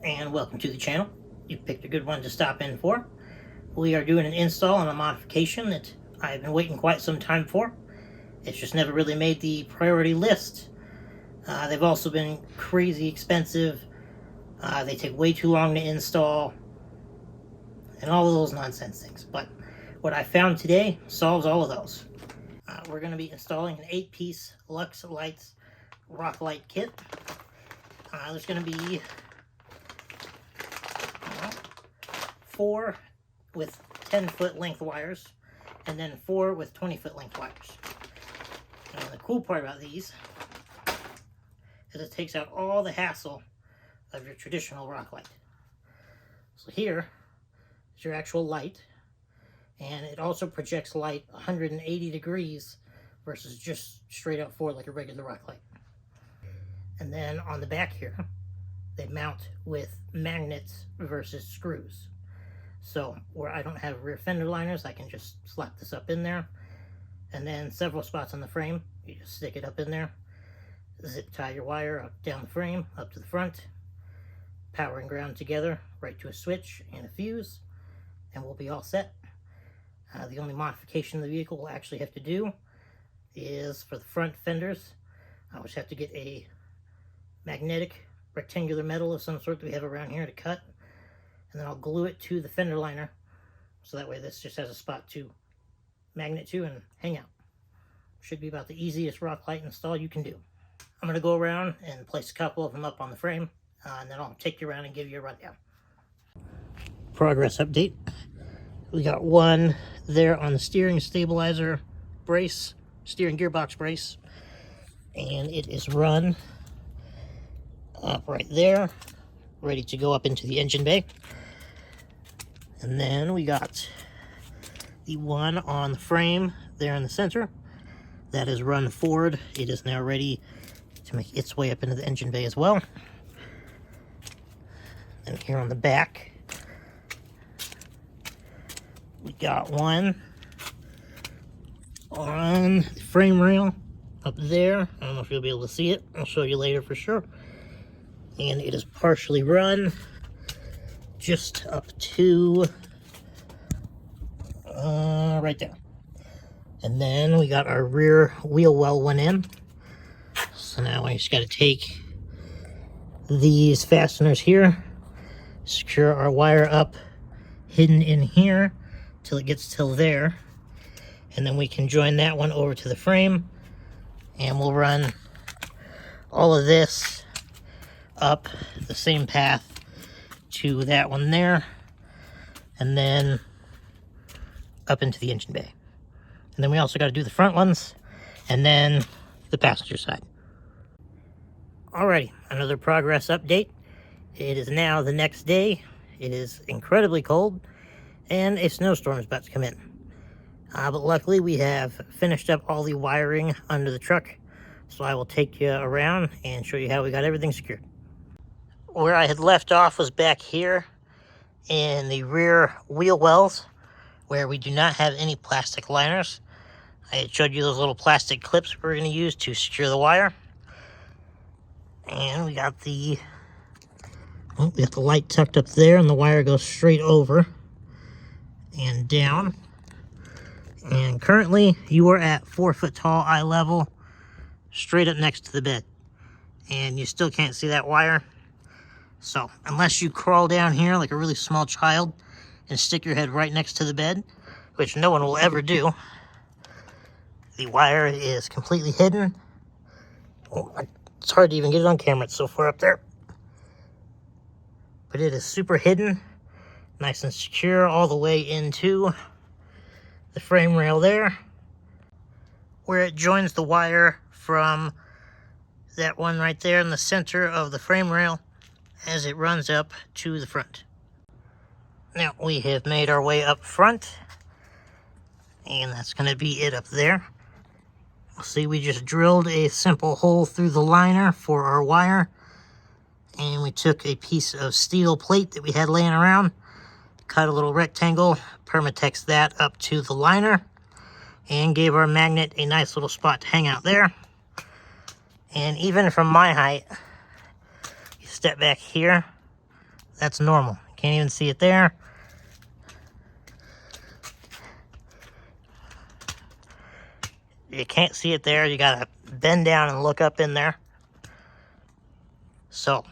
and welcome to the channel. You picked a good one to stop in for. We are doing an install on a modification that I've been waiting quite some time for. It's just never really made the priority list. They've also been crazy expensive. They take way too long to install, and all of those nonsense things. But what I found today solves all of those. We're going to be installing an 8-piece Lux Lights rock light kit. There's going to be 4 with 10-foot length wires, and then 4 with 20-foot length wires. And the cool part about these is it takes out all the hassle of your traditional rock light. So here is your actual light, and it also projects light 180 degrees versus just straight up forward like a regular rock light. And then on the back here, they mount with magnets versus screws. So where I don't have rear fender liners, I can just slap this up in there. And then several spots on the frame, you just stick it up in there. Zip tie your wire up down the frame, up to the front. Power and ground together, right to a switch and a fuse, and we'll be all set. The only modification the vehicle will actually have to do is for the front fenders. I just have to get a magnetic rectangular metal of some sort that we have around here to cut, and then I'll glue it to the fender liner, so that way this just has a spot to magnet to and hang out. Should be about the easiest rock light install you can do. I'm going to go around and place a couple of them up on the frame, and then I'll take you around and give you a rundown. Progress update. We got one there on the steering stabilizer brace, steering gearbox brace, and it is run up right there, ready to go up into the engine bay. And then we got the one on the frame there in the center that is run forward. It is now ready to make its way up into the engine bay as well. And here on the back, we got one on the frame rail up there. I don't know if you'll be able to see it. I'll show you later for sure. And it is partially run just up to right there. And then we got our rear wheel well one in. So now I just got to take these fasteners here, secure our wire up hidden in here till it gets till there, and then we can join that one over to the frame, and we'll run all of this up the same path to that one there, and then up into the engine bay. And then we also got to do the front ones and then the passenger side. Alrighty, another progress update. It is now the next day. It is incredibly cold, and a snowstorm is about to come in. But luckily we have finished up all the wiring under the truck, so I will take you around and show you how we got everything secured. Where I had left off was back here in the rear wheel wells, where we do not have any plastic liners. I had showed you those little plastic clips we're going to use to secure the wire. And we got the light tucked up there, and the wire goes straight over and down. And currently you are at 4 foot tall eye level, straight up next to the bed. And you still can't see that wire. So unless you crawl down here like a really small child and stick your head right next to the bed, which no one will ever do, the wire is completely hidden. Oh, it's hard to even get it on camera, it's so far up there. But it is super hidden, nice and secure all the way into the frame rail there, where it joins the wire from that one right there in the center of the frame rail as it runs up to the front. Now we have made our way up front, and that's going to be it up there. See, we just drilled a simple hole through the liner for our wire, and we took a piece of steel plate that we had laying around, cut a little rectangle, permatex that up to the liner, and gave our magnet a nice little spot to hang out there. And even from my height, you step back here, That's normal. Can't even see it there. You can't see it there. You gotta bend down and look up in there. So,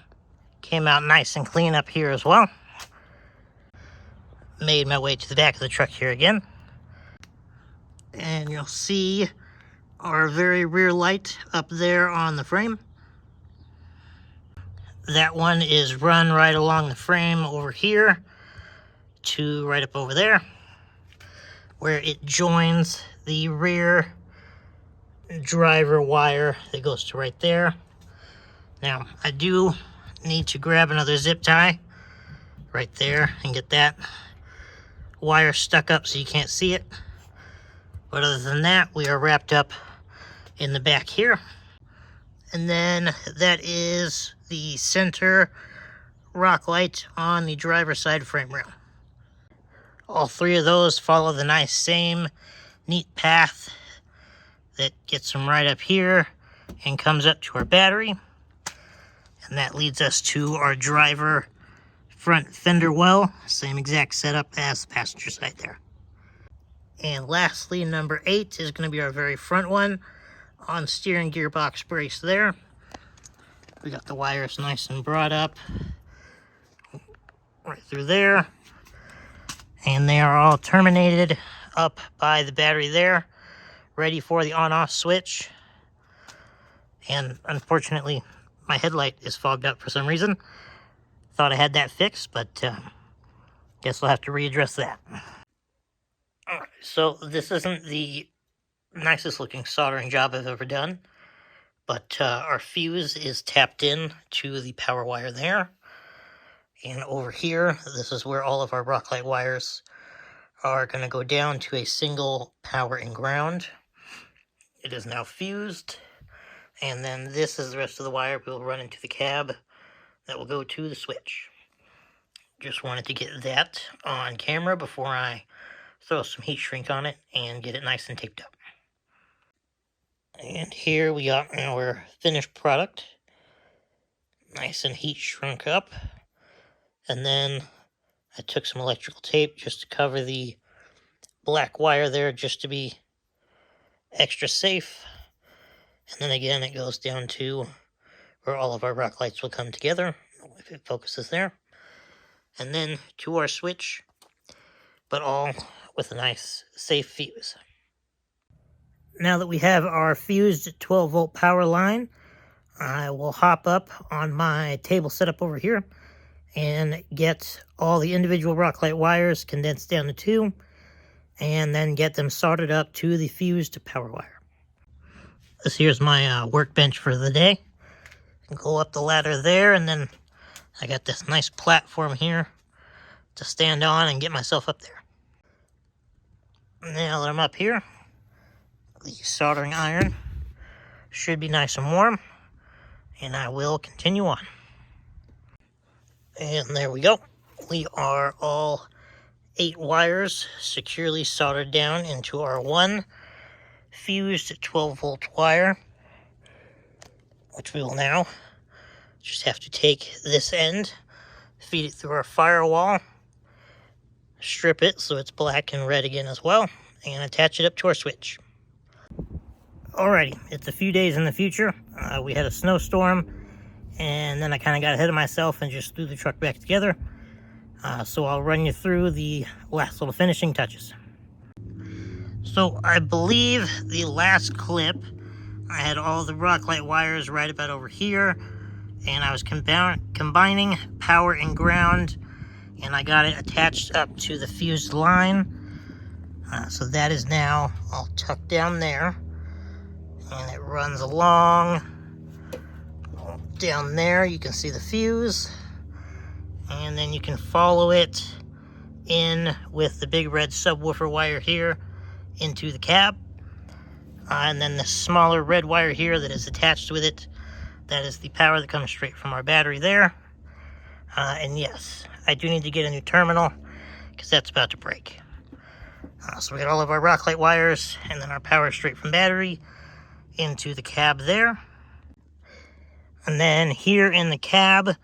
came out nice and clean up here as well. Made my way to the back of the truck here again. And you'll see our very rear light up there on the frame. That one is run right along the frame over here to right up over there, where it joins the rear driver wire that goes to right there. Now, I do need to grab another zip tie right there and get that wire stuck up so you can't see it. But other than that, we are wrapped up in the back here. And then that is the center rock light on the driver's side frame rail. All three of those follow the nice same neat path that gets them right up here and comes up to our battery. And that leads us to our driver front fender well. Same exact setup as the passenger side there. And lastly, number 8 is going to be our very front one on steering gearbox brace there. We got the wires nice and brought up right through there. And they are all terminated up by the battery there, ready for the on-off switch. And unfortunately, my headlight is fogged up for some reason. Thought I had that fixed, but guess I'll have to readdress that. Alright, so this isn't the nicest looking soldering job I've ever done, but our fuse is tapped in to the power wire there. And over here, this is where all of our rock light wires are going to go down to a single power and ground. It is now fused, and then this is the rest of the wire we'll run into the cab that will go to the switch. Just wanted to get that on camera before I throw some heat shrink on it and get it nice and taped up. And here we got our finished product, nice and heat shrunk up. And then I took some electrical tape just to cover the black wire there, just to be extra safe. And then again, it goes down to where all of our rock lights will come together, if it focuses there. And then to our switch, but all with a nice, safe fuse. Now that we have our fused 12-volt power line, I will hop up on my table setup over here and get all the individual rock light wires condensed down to 2, and then get them soldered up to the fused power wire. This here's my workbench for the day. Go up the ladder there, and then I got this nice platform here to stand on and get myself up there. Now that I'm up here, the soldering iron should be nice and warm, and I will continue on. And there we go. We are all 8 wires securely soldered down into our one fused 12-volt wire, which we will now just have to take this end, feed it through our firewall, strip it so it's black and red again as well, and attach it up to our switch. Alrighty, it's a few days in the future. We had a snowstorm, and then I kind of got ahead of myself and just threw the truck back together. So I'll run you through the last little finishing touches. So I believe the last clip, I had all the rock light wires right about over here, and I was combining power and ground, and I got it attached up to the fused line. So that is now all tucked down there, and it runs along. Down there you can see the fuse, and then you can follow it in with the big red subwoofer wire here into the cab, and then the smaller red wire here that is attached with it, that is the power that comes straight from our battery there. And yes, I do need to get a new terminal because that's about to break. So we got all of our rock light wires and then our power straight from battery into the cab there. And then here in the cab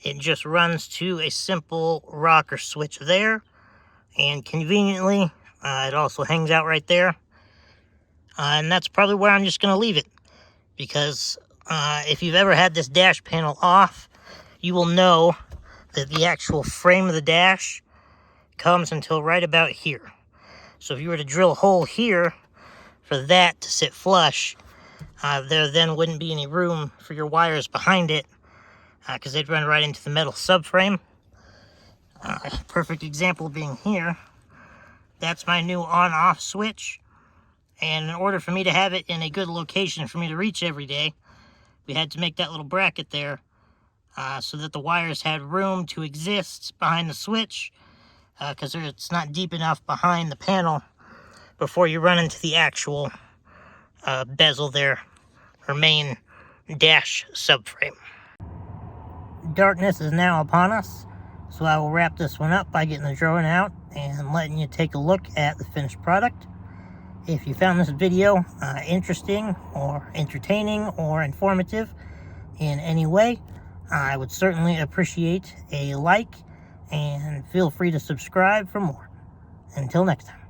It just runs to a simple rocker switch there, and conveniently, it also hangs out right there. And that's probably where I'm just going to leave it, because if you've ever had this dash panel off, you will know that the actual frame of the dash comes until right about here. So if you were to drill a hole here for that to sit flush, there then wouldn't be any room for your wires behind it, because they'd run right into the metal subframe. Perfect example being here. That's my new on-off switch, and in order for me to have it in a good location for me to reach every day, we had to make that little bracket there so that the wires had room to exist behind the switch, because it's not deep enough behind the panel before you run into the actual bezel there, or main dash subframe. Darkness is now upon us, so I will wrap this one up by getting the drone out and letting you take a look at the finished product. If you found this video interesting or entertaining or informative in any way, I would certainly appreciate a like, and feel free to subscribe for more. Until next time.